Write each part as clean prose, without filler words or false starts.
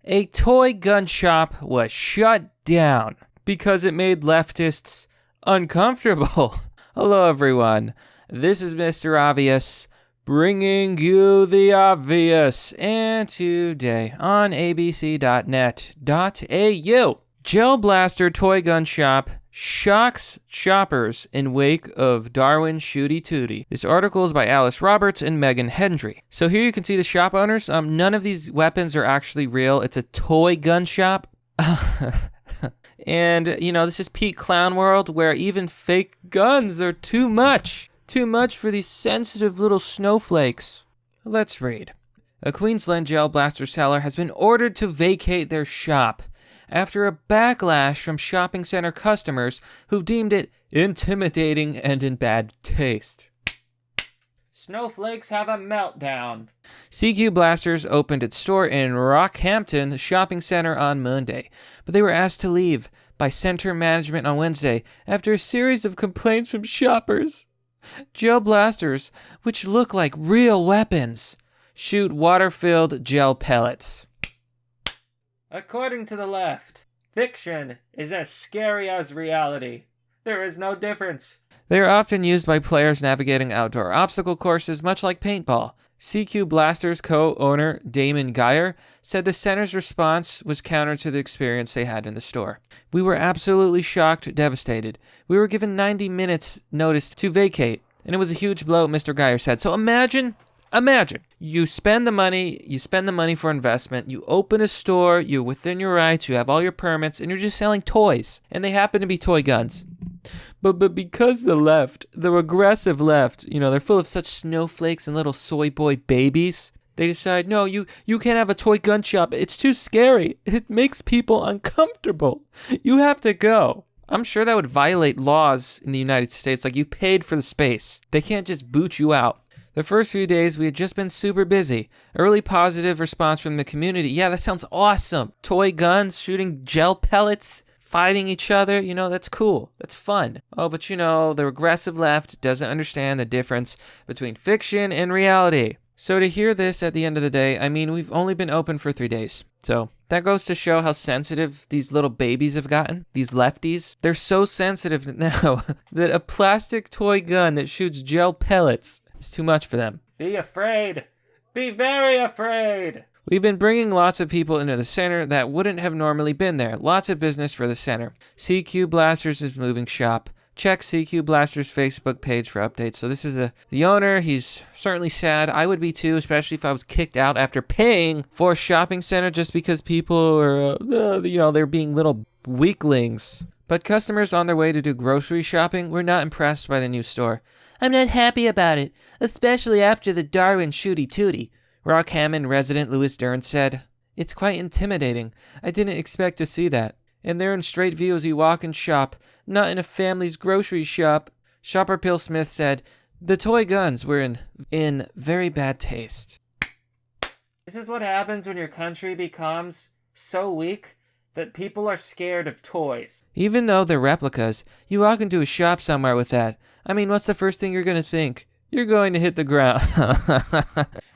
A toy gun shop was shut down because it made leftists uncomfortable. Hello, everyone. This is Mr. Obvious, bringing you the obvious. And today on abc.net.au, Gel Blaster Toy Gun Shop shocks shoppers in wake of Darwin Shooty Tooty. This article is by Alice Roberts and Megan Hendry. So here you can see the shop owners. None of these weapons are actually real. It's a toy gun shop. And, you know, this is peak clown world where even fake guns are too much. Too much for these sensitive little snowflakes. Let's read. A Queensland Gel Blaster seller has been ordered to vacate their shop after a backlash from shopping center customers who deemed it intimidating and in bad taste. Snowflakes have a meltdown. CQ Blasters opened its store in Rockhampton Shopping Center on Monday, but they were asked to leave by center management on Wednesday after a series of complaints from shoppers. Gel blasters, which look like real weapons, shoot water-filled gel pellets. According to the left, fiction is as scary as reality. There is no difference. They are often used by players navigating outdoor obstacle courses, much like paintball. CQ Blasters co-owner Damon Geyer said the center's response was counter to the experience they had in the store. We were absolutely shocked, devastated. We were given 90 minutes notice to vacate, and it was a huge blow, Mr. Geyer said. So imagine, you spend the money for investment, you open a store, you're within your rights, you have all your permits, and you're just selling toys, and they happen to be toy guns. But because the left, the regressive left, you know, they're full of such snowflakes and little soy boy babies, they decide, no, you can't have a toy gun shop. It's too scary. It makes people uncomfortable. You have to go. I'm sure that would violate laws in the United States. Like, you paid for the space. They can't just boot you out. The first few days, we had just been super busy. Early positive response from the community. Yeah, that sounds awesome. Toy guns, shooting gel pellets, fighting each other, you know, that's cool. That's fun. Oh, but you know, the regressive left doesn't understand the difference between fiction and reality. So to hear this at the end of the day, I mean, we've only been open for 3 days. So that goes to show how sensitive these little babies have gotten. These lefties, they're so sensitive now that a plastic toy gun that shoots gel pellets is too much for them. Be afraid. Be very afraid. We've been bringing lots of people into the center that wouldn't have normally been there. Lots of business for the center. CQ Blasters is moving shop. Check CQ Blasters Facebook page for updates. So this is the owner. He's certainly sad. I would be too, especially if I was kicked out after paying for a shopping center just because people are, they're being little weaklings. But customers on their way to do grocery shopping were not impressed by the new store. I'm not happy about it, especially after the Darwin Shooty Tooty. Rockhampton resident Louis Dern said, "It's quite intimidating. I didn't expect to see that. And they're in straight view as you walk and shop, not in a family's grocery shop." Shopper Pill Smith said, "The toy guns were in very bad taste." This is what happens when your country becomes so weak that people are scared of toys. Even though they're replicas, you walk into a shop somewhere with that. I mean, what's the first thing you're going to think? You're going to hit the ground.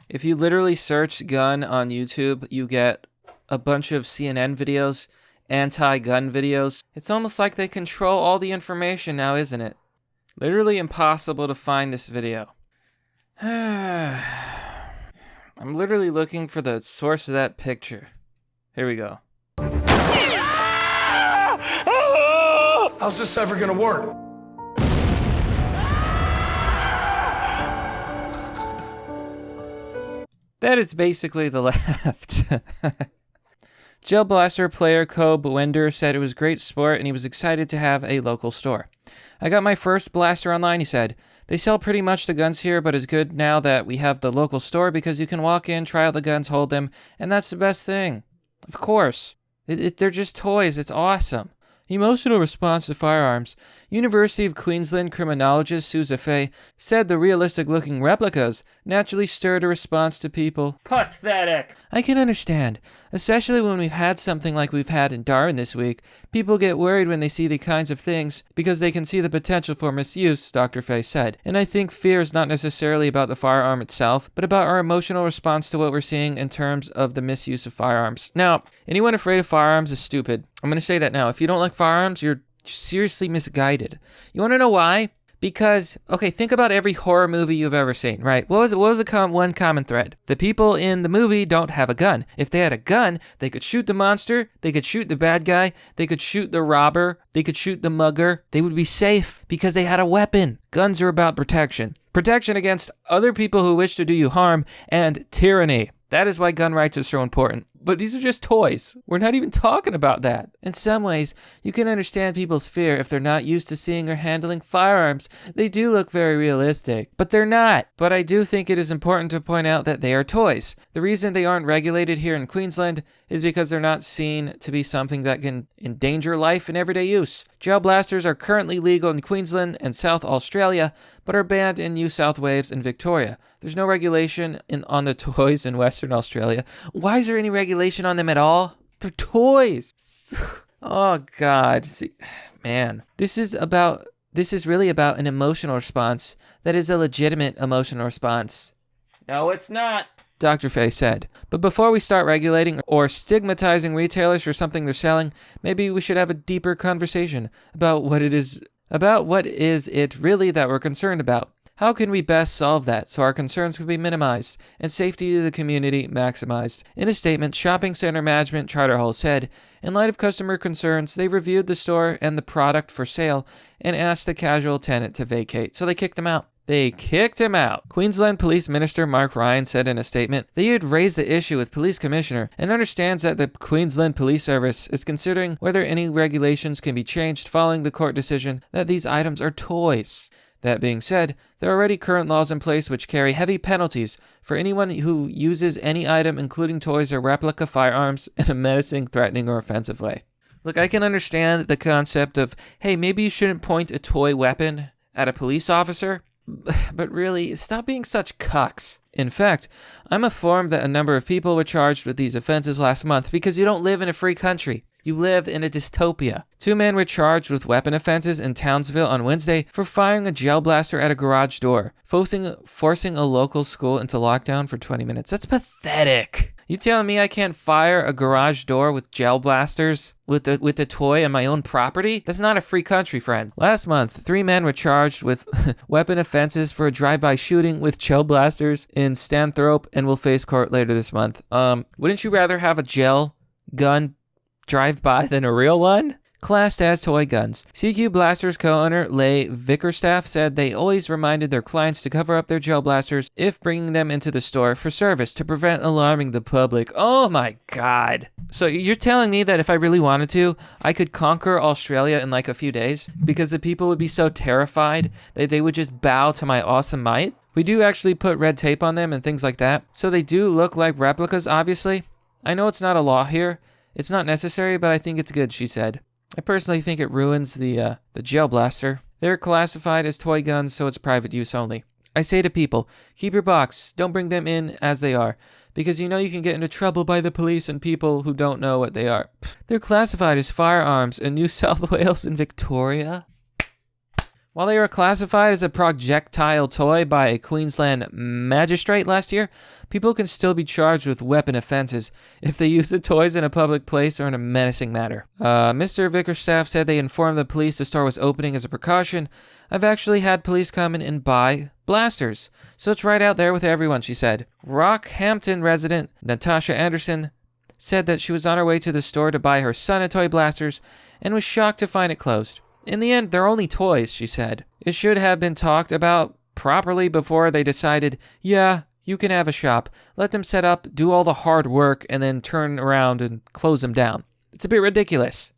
If you literally search gun on YouTube, you get a bunch of CNN videos, anti-gun videos. It's almost like they control all the information now, isn't it? Literally impossible to find this video. I'm literally looking for the source of that picture. Here we go. How's this ever gonna work? That is basically the left. Gel Blaster player Kobe Wender said it was great sport and he was excited to have a local store. I got my first blaster online, he said. They sell pretty much the guns here, but it's good now that we have the local store because you can walk in, try out the guns, hold them, and that's the best thing. Of course. They're just toys. It's awesome. Emotional response to firearms. University of Queensland criminologist Susa Fay said the realistic-looking replicas naturally stirred a response to people. Pathetic! I can understand, especially when we've had something like we've had in Darwin this week. People get worried when they see the kinds of things because they can see the potential for misuse, Dr. Fay said. And I think fear is not necessarily about the firearm itself, but about our emotional response to what we're seeing in terms of the misuse of firearms. Now, anyone afraid of firearms is stupid. I'm going to say that now. If you don't like firearms, you're seriously misguided. You want to know why? Because, okay, think about every horror movie you've ever seen, right? What was one common thread? The people in the movie don't have a gun. If they had a gun, they could shoot the monster, they could shoot the bad guy, they could shoot the robber, they could shoot the mugger. They would be safe because they had a weapon. Guns are about protection. Protection against other people who wish to do you harm and tyranny. That is why gun rights are so important. But these are just toys. We're not even talking about that. In some ways, you can understand people's fear if they're not used to seeing or handling firearms. They do look very realistic, but they're not. But I do think it is important to point out that they are toys. The reason they aren't regulated here in Queensland is because they're not seen to be something that can endanger life in everyday use. Gel blasters are currently legal in Queensland and South Australia, but are banned in New South Wales and Victoria. There's no regulation on the toys in Western Australia. Why is there any regulation on them at all? They're toys. Oh, God. See, man, this is really about an emotional response that is a legitimate emotional response. No, it's not, Dr. Fay said. But before we start regulating or stigmatizing retailers for something they're selling, maybe we should have a deeper conversation about what is it really that we're concerned about. How can we best solve that so our concerns can be minimized and safety to the community maximized? In a statement, Shopping Center Management Charterhall said, in light of customer concerns, they reviewed the store and the product for sale and asked the casual tenant to vacate. So they kicked him out. Queensland Police Minister Mark Ryan said in a statement that he had raised the issue with Police Commissioner and understands that the Queensland Police Service is considering whether any regulations can be changed following the court decision that these items are toys. That being said, there are already current laws in place which carry heavy penalties for anyone who uses any item, including toys or replica firearms, in a menacing, threatening, or offensive way. Look, I can understand the concept of, hey, maybe you shouldn't point a toy weapon at a police officer, but really, stop being such cucks. In fact, I'm informed that a number of people were charged with these offenses last month because you don't live in a free country. You live in a dystopia. 2 men were charged with weapon offenses in Townsville on Wednesday for firing a gel blaster at a garage door, forcing a local school into lockdown for 20 minutes. That's pathetic. You telling me I can't fire a garage door with gel blasters with the toy on my own property? That's not a free country, friends. Last month, 3 men were charged with weapon offenses for a drive-by shooting with gel blasters in Stanthorpe and will face court later this month. Wouldn't you rather have a gel gun drive-by than a real one? Classed as toy guns. CQ Blasters co-owner Leigh Vickerstaff said they always reminded their clients to cover up their gel blasters if bringing them into the store for service to prevent alarming the public. Oh my God. So you're telling me that if I really wanted to, I could conquer Australia in like a few days because the people would be so terrified that they would just bow to my awesome might? We do actually put red tape on them and things like that. So they do look like replicas, obviously. I know it's not a law here. It's not necessary, but I think it's good, she said. I personally think it ruins the gel blaster. They're classified as toy guns, so it's private use only. I say to people, keep your box. Don't bring them in as they are, because you know you can get into trouble by the police and people who don't know what they are. They're classified as firearms in New South Wales and Victoria. While they were classified as a projectile toy by a Queensland magistrate last year, people can still be charged with weapon offenses if they use the toys in a public place or in a menacing manner. Mr. Vickerstaff said they informed the police the store was opening as a precaution. I've actually had police come in and buy blasters, so it's right out there with everyone, she said. Rockhampton resident Natasha Anderson said that she was on her way to the store to buy her son a toy blasters and was shocked to find it closed. In the end, they're only toys, she said. It should have been talked about properly before they decided, yeah, you can have a shop. Let them set up, do all the hard work, and then turn around and close them down. It's a bit ridiculous.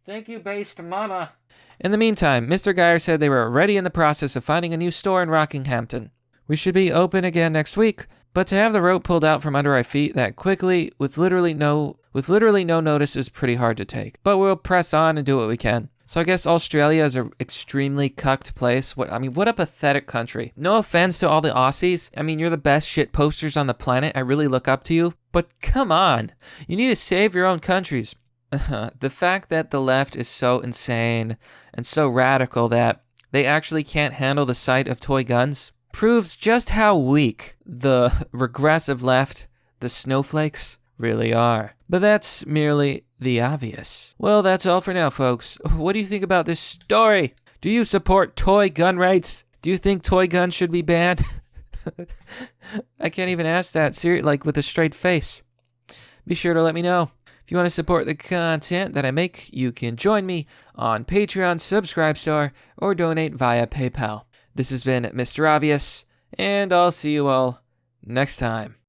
Thank you, based mama. In the meantime, Mr. Geyer said they were already in the process of finding a new store in Rockhampton. We should be open again next week, but to have the rope pulled out from under our feet that quickly, with literally no with literally no notice is pretty hard to take. But we'll press on and do what we can. So I guess Australia is an extremely cucked place. What a pathetic country. No offense to all the Aussies. I mean, you're the best shit posters on the planet. I really look up to you. But come on. You need to save your own countries. The fact that the left is so insane and so radical that they actually can't handle the sight of toy guns proves just how weak the regressive left, the snowflakes, really are. But that's merely the obvious. Well, that's all for now, folks. What do you think about this story? Do you support toy gun rights? Do you think toy guns should be banned? I can't even ask that like with a straight face. Be sure to let me know. If you want to support the content that I make, you can join me on Patreon, Subscribestar, or donate via PayPal. This has been Mr. Obvious, and I'll see you all next time.